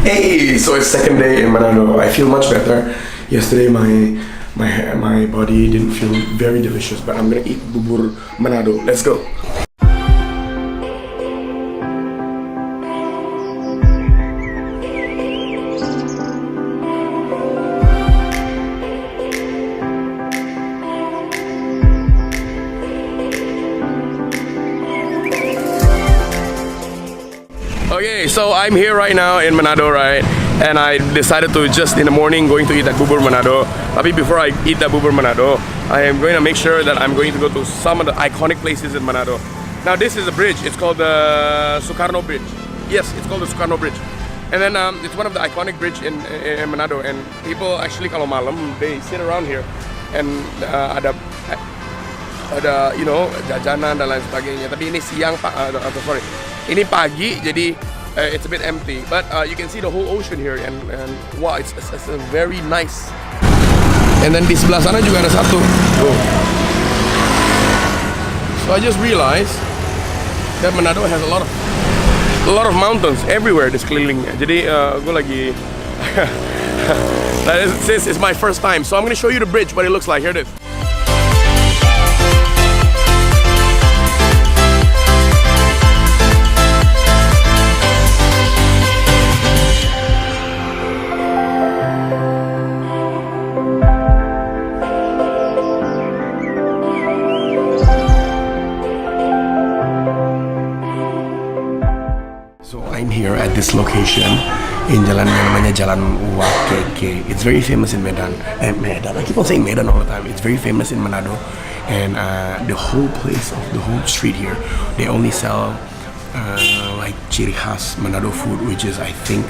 Hey, so it's second day in Manado. I feel much better. Yesterday my body didn't feel very delicious, but I'm gonna eat bubur Manado. Let's go. Okay, so I'm here right now in Manado, right? And I decided to just in the morning going to eat at bubur Manado. Tapi before I eat that bubur Manado, I am going to make sure that I'm going to go to some of the iconic places in Manado. Now this is a bridge. It's called the Sukarno Bridge. Yes, it's called the Sukarno Bridge. And then it's one of the iconic bridge in Manado. And people actually kalau malam they sit around here and ada you know jajanan dan lain sebagainya. Tapi ini siang sorry. Ini pagi, jadi it's a bit empty, but you can see the whole ocean here, and wow, it's a very nice. And then di sebelah sana juga ada satu. Oh. So I just realized that Manado has a lot of mountains everywhere di sekelilingnya. Jadi gue lagi this is my first time, so I'm gonna show you the bridge, what it looks like. Here it is. I'm here at this location in jalan yang namanya Jalan Wakeke. It's very famous in Medan. Medan. I keep on saying Medan all the time. It's very famous in Manado, and the whole place of the whole street here, they only sell like ciri khas Manado food, which is I think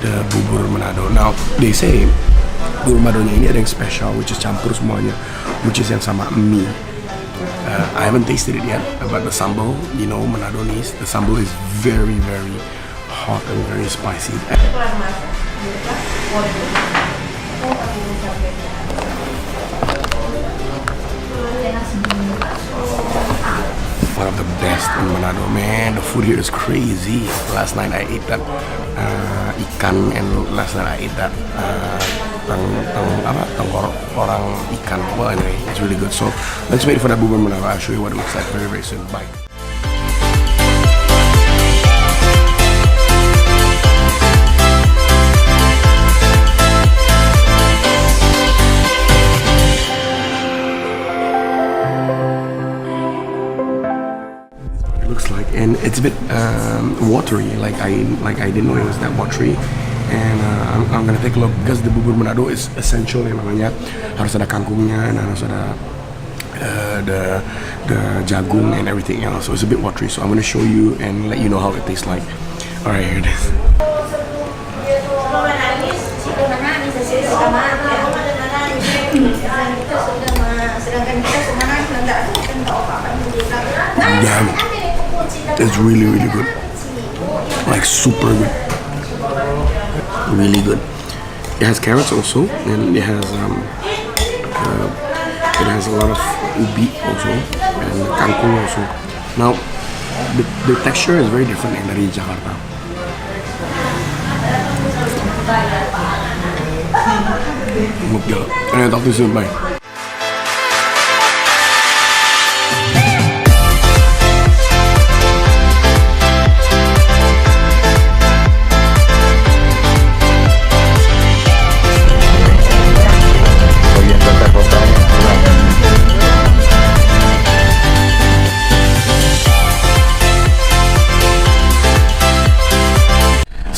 the bubur Manado. Now they say bubur Manadonya ini ada yang special, which is campur semuanya, which is yang sama mie. I haven't tasted it yet, but the sambal, you know, Manadonese, the sambal is very, very hot and very spicy. One of the best in Manado, man. The food here is crazy. Last night I ate that ikan, and last night I ate that tenggorok orang ikan. Well, anyway, it's really good. So let's wait for that bubur Manado. I'll show you what it looks like very, very soon. Bye. Looks like, and it's a bit watery. Like I didn't know it was that watery. And I'm gonna take a look because the bubur Manado is essential. Yang namanya harus ada kangkungnya dan harus ada the jagung and everything else. So it's a bit watery. So I'm gonna show you and let you know how it tastes like. All right, here it is. Damn. It's really, really good. Like super good. Really good. It has carrots also, and it has a lot of ubi also, and kangkung also. Now, the texture is very different dari Jakarta. And I'll talk to you soon. Bye.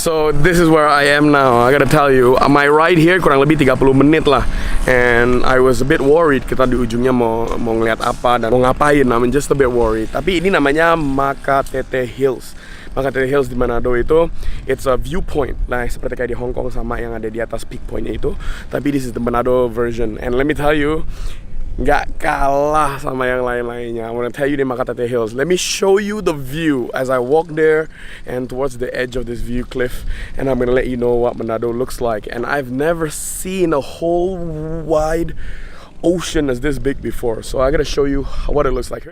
So this is where I am now. I gotta tell you, my ride here kurang lebih 30 menit lah. And I was a bit worried kita di ujungnya mau ngeliat apa dan mau ngapain. I'm just a bit worried. Tapi ini namanya Makatete Hills. Makatete Hills di Manado itu, it's a viewpoint. Nah, seperti kayak di Hong Kong sama yang ada di atas peak point-nya itu. Tapi this is the Manado version. And let me tell you, nggak kalah sama yang lain-lainnya. I want to tell you the Makatete Hills. Let me show you the view as I walk there and towards the edge of this view cliff, and I'm gonna let you know what Manado looks like. And I've never seen a whole wide ocean as this big before, so I gotta show you what it looks like.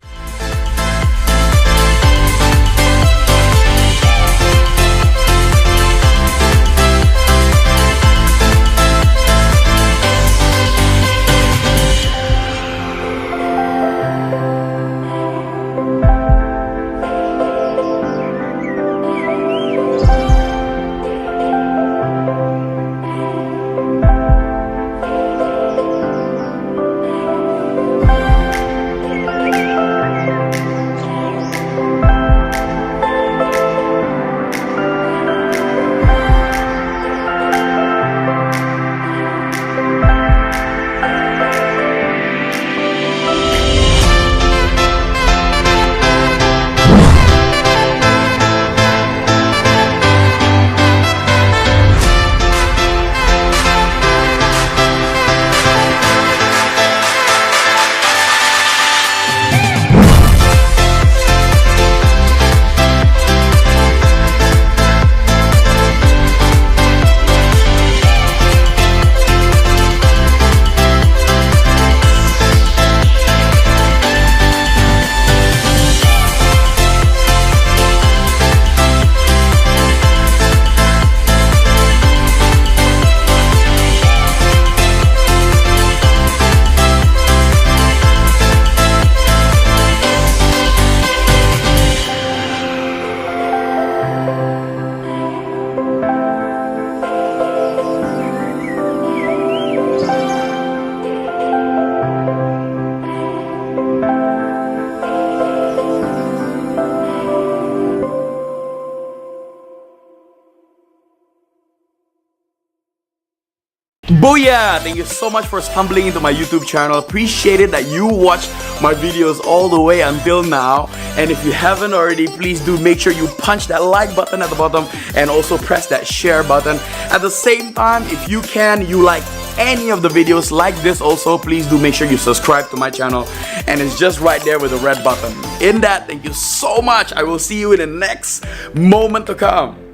Booyah! Thank you so much for stumbling into my YouTube channel. Appreciate it that you watched my videos all the way until now. And if you haven't already, please do make sure you punch that like button at the bottom and also press that share button. At the same time, if you like any of the videos like this also, please do make sure you subscribe to my channel, and it's just right there with the red button. In that, thank you so much. I will see you in the next moment to come.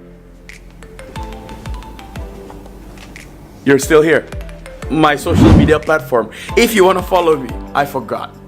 You're still here. My social media platform. If you want to follow me, I forgot.